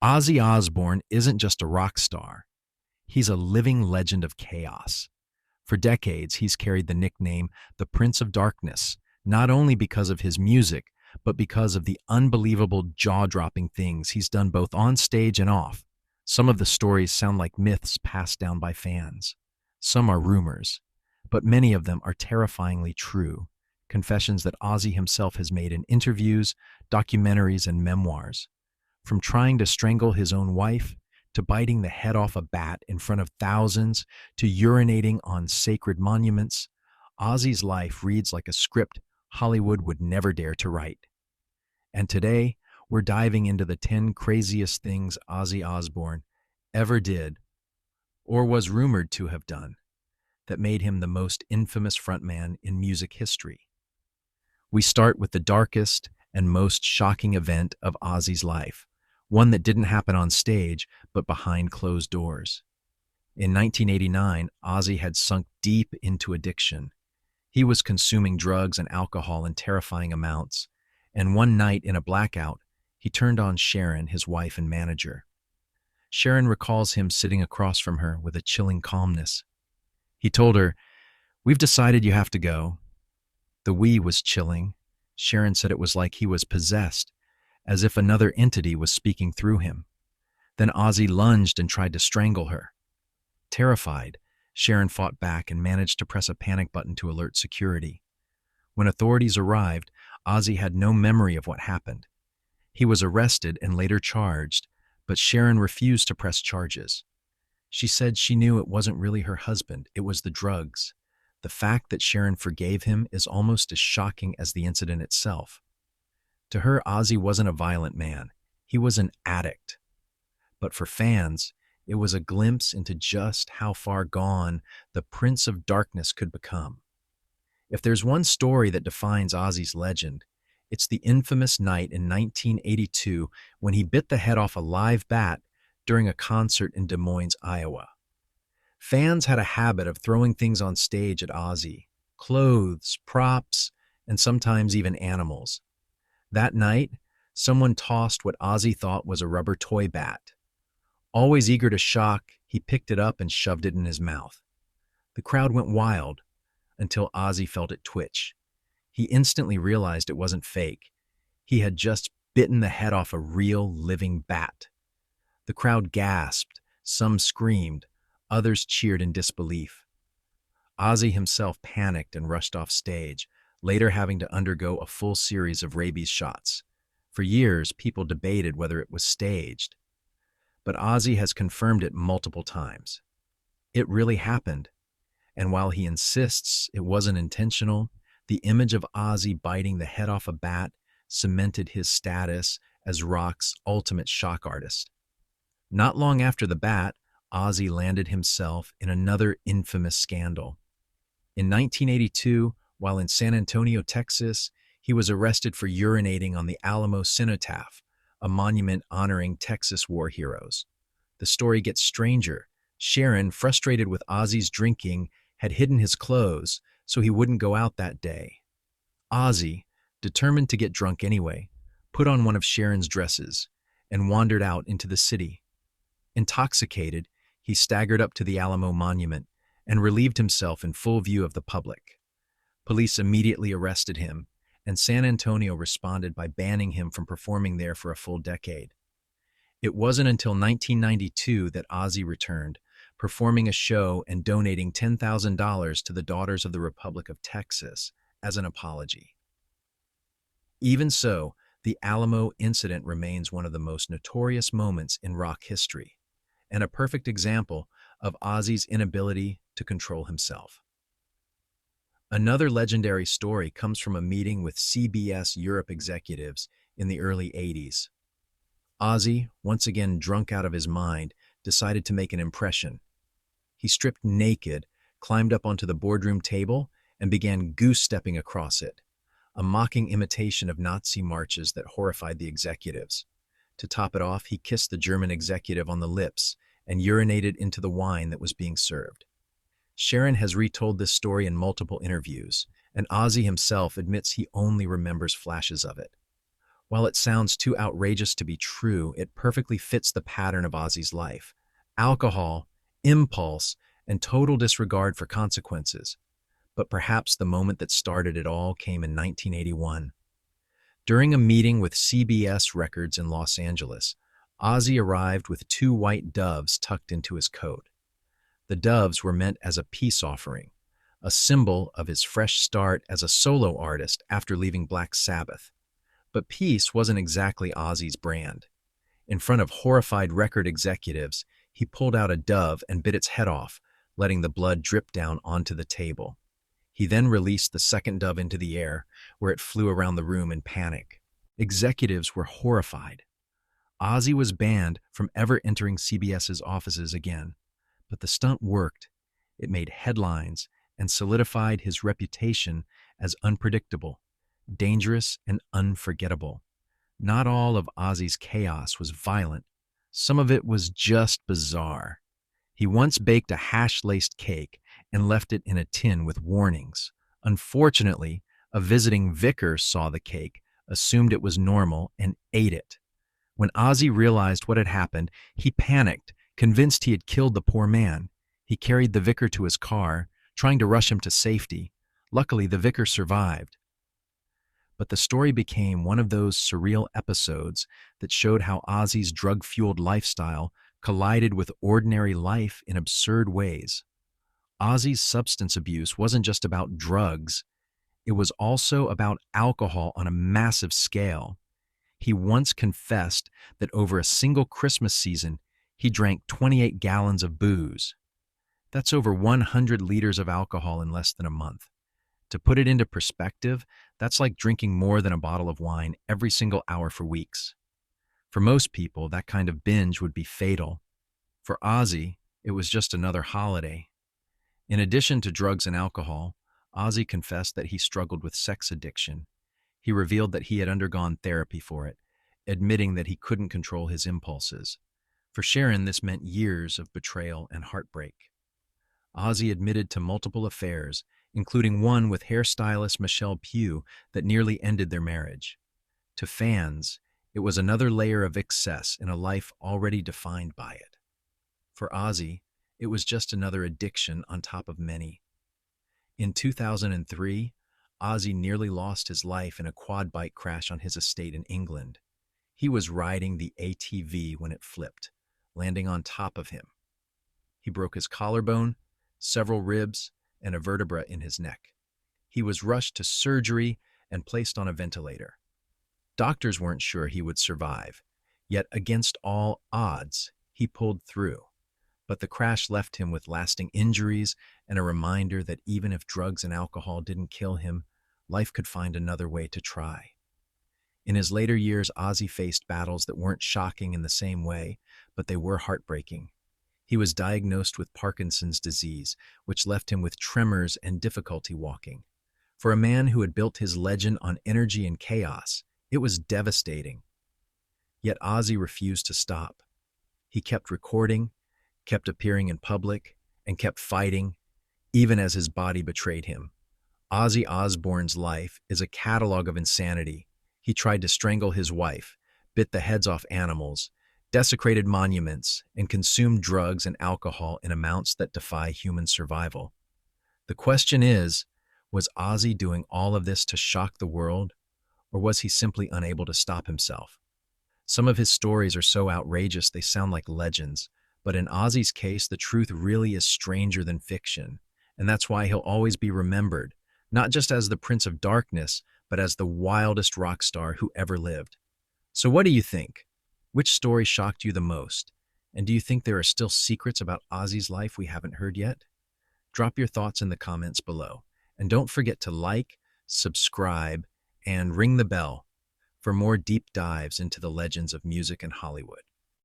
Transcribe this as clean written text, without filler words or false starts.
Ozzy Osbourne isn't just a rock star, he's a living legend of chaos. For decades, he's carried the nickname the Prince of Darkness, not only because of his music, but because of the unbelievable jaw-dropping things he's done both on stage and off. Some of the stories sound like myths passed down by fans. Some are rumors, but many of them are terrifyingly true, confessions that Ozzy himself has made in interviews, documentaries, and memoirs. From trying to strangle his own wife, to biting the head off a bat in front of thousands, to urinating on sacred monuments, Ozzy's life reads like a script Hollywood would never dare to write. And today, we're diving into the 10 craziest things Ozzy Osbourne ever did, or was rumored to have done, that made him the most infamous frontman in music history. We start with the darkest and most shocking event of Ozzy's life, one that didn't happen on stage, but behind closed doors. In 1989, Ozzy had sunk deep into addiction. He was consuming drugs and alcohol in terrifying amounts, and one night in a blackout, he turned on Sharon, his wife and manager. Sharon recalls him sitting across from her with a chilling calmness. He told her, "We've decided you have to go." The "we" was chilling. Sharon said it was like he was possessed, as if another entity was speaking through him. Then Ozzy lunged and tried to strangle her. Terrified, Sharon fought back and managed to press a panic button to alert security. When authorities arrived, Ozzy had no memory of what happened. He was arrested and later charged, but Sharon refused to press charges. She said she knew it wasn't really her husband, it was the drugs. The fact that Sharon forgave him is almost as shocking as the incident itself. To her, Ozzy wasn't a violent man. He was an addict. But for fans, it was a glimpse into just how far gone the Prince of Darkness could become. If there's one story that defines Ozzy's legend, it's the infamous night in 1982 when he bit the head off a live bat during a concert in Des Moines, Iowa. Fans had a habit of throwing things on stage at Ozzy: clothes, props, and sometimes even animals. That night, someone tossed what Ozzy thought was a rubber toy bat. Always eager to shock, he picked it up and shoved it in his mouth. The crowd went wild until Ozzy felt it twitch. He instantly realized it wasn't fake. He had just bitten the head off a real living bat. The crowd gasped, some screamed, others cheered in disbelief. Ozzy himself panicked and rushed off stage, later having to undergo a full series of rabies shots. For years, people debated whether it was staged, but Ozzy has confirmed it multiple times. It really happened, and while he insists it wasn't intentional, the image of Ozzy biting the head off a bat cemented his status as rock's ultimate shock artist. Not long after the bat, Ozzy landed himself in another infamous scandal. In 1982, while in San Antonio, Texas, he was arrested for urinating on the Alamo cenotaph, a monument honoring Texas war heroes. The story gets stranger. Sharon, frustrated with Ozzy's drinking, had hidden his clothes so he wouldn't go out that day. Ozzy, determined to get drunk anyway, put on one of Sharon's dresses and wandered out into the city. Intoxicated, he staggered up to the Alamo monument and relieved himself in full view of the public. Police immediately arrested him, and San Antonio responded by banning him from performing there for a full decade. It wasn't until 1992 that Ozzy returned, performing a show and donating $10,000 to the Daughters of the Republic of Texas as an apology. Even so, the Alamo incident remains one of the most notorious moments in rock history, and a perfect example of Ozzy's inability to control himself. Another legendary story comes from a meeting with CBS Europe executives in the early 80s. Ozzy, once again drunk out of his mind, decided to make an impression. He stripped naked, climbed up onto the boardroom table, and began goose-stepping across it, a mocking imitation of Nazi marches that horrified the executives. To top it off, he kissed the German executive on the lips and urinated into the wine that was being served. Sharon has retold this story in multiple interviews, and Ozzy himself admits he only remembers flashes of it. While it sounds too outrageous to be true, it perfectly fits the pattern of Ozzy's life. Alcohol, impulse, and total disregard for consequences. But perhaps the moment that started it all came in 1981. During a meeting with CBS Records in Los Angeles, Ozzy arrived with two white doves tucked into his coat. The doves were meant as a peace offering, a symbol of his fresh start as a solo artist after leaving Black Sabbath. But peace wasn't exactly Ozzy's brand. In front of horrified record executives, he pulled out a dove and bit its head off, letting the blood drip down onto the table. He then released the second dove into the air, where it flew around the room in panic. Executives were horrified. Ozzy was banned from ever entering CBS's offices again. But the stunt worked. It made headlines and solidified his reputation as unpredictable, dangerous, and unforgettable. Not all of Ozzy's chaos was violent. Some of it was just bizarre. He once baked a hash-laced cake and left it in a tin with warnings. Unfortunately, a visiting vicar saw the cake, assumed it was normal, and ate it. When Ozzy realized what had happened, he panicked, convinced he had killed the poor man. He carried the vicar to his car, trying to rush him to safety. Luckily, the vicar survived. But the story became one of those surreal episodes that showed how Ozzy's drug-fueled lifestyle collided with ordinary life in absurd ways. Ozzy's substance abuse wasn't just about drugs. It was also about alcohol on a massive scale. He once confessed that over a single Christmas season, he drank 28 gallons of booze. That's over 100 liters of alcohol in less than a month. To put it into perspective, that's like drinking more than a bottle of wine every single hour for weeks. For most people, that kind of binge would be fatal. For Ozzy, it was just another holiday. In addition to drugs and alcohol, Ozzy confessed that he struggled with sex addiction. He revealed that he had undergone therapy for it, admitting that he couldn't control his impulses. For Sharon, this meant years of betrayal and heartbreak. Ozzy admitted to multiple affairs, including one with hairstylist Michelle Pugh that nearly ended their marriage. To fans, it was another layer of excess in a life already defined by it. For Ozzy, it was just another addiction on top of many. In 2003, Ozzy nearly lost his life in a quad bike crash on his estate in England. He was riding the ATV when it flipped, landing on top of him. He broke his collarbone, several ribs, and a vertebra in his neck. He was rushed to surgery and placed on a ventilator. Doctors weren't sure he would survive, yet against all odds, he pulled through. But the crash left him with lasting injuries and a reminder that even if drugs and alcohol didn't kill him, life could find another way to try. In his later years, Ozzy faced battles that weren't shocking in the same way, but they were heartbreaking. He was diagnosed with Parkinson's disease, which left him with tremors and difficulty walking. For a man who had built his legend on energy and chaos, it was devastating. Yet Ozzy refused to stop. He kept recording, kept appearing in public, and kept fighting, even as his body betrayed him. Ozzy Osbourne's life is a catalog of insanity. He tried to strangle his wife, bit the heads off animals, desecrated monuments, and consumed drugs and alcohol in amounts that defy human survival. The question is, was Ozzy doing all of this to shock the world, or was he simply unable to stop himself? Some of his stories are so outrageous they sound like legends, but in Ozzy's case, the truth really is stranger than fiction, and that's why he'll always be remembered, not just as the Prince of Darkness, but as the wildest rock star who ever lived. So what do you think? Which story shocked you the most? And do you think there are still secrets about Ozzy's life we haven't heard yet? Drop your thoughts in the comments below. And don't forget to like, subscribe, and ring the bell for more deep dives into the legends of music and Hollywood.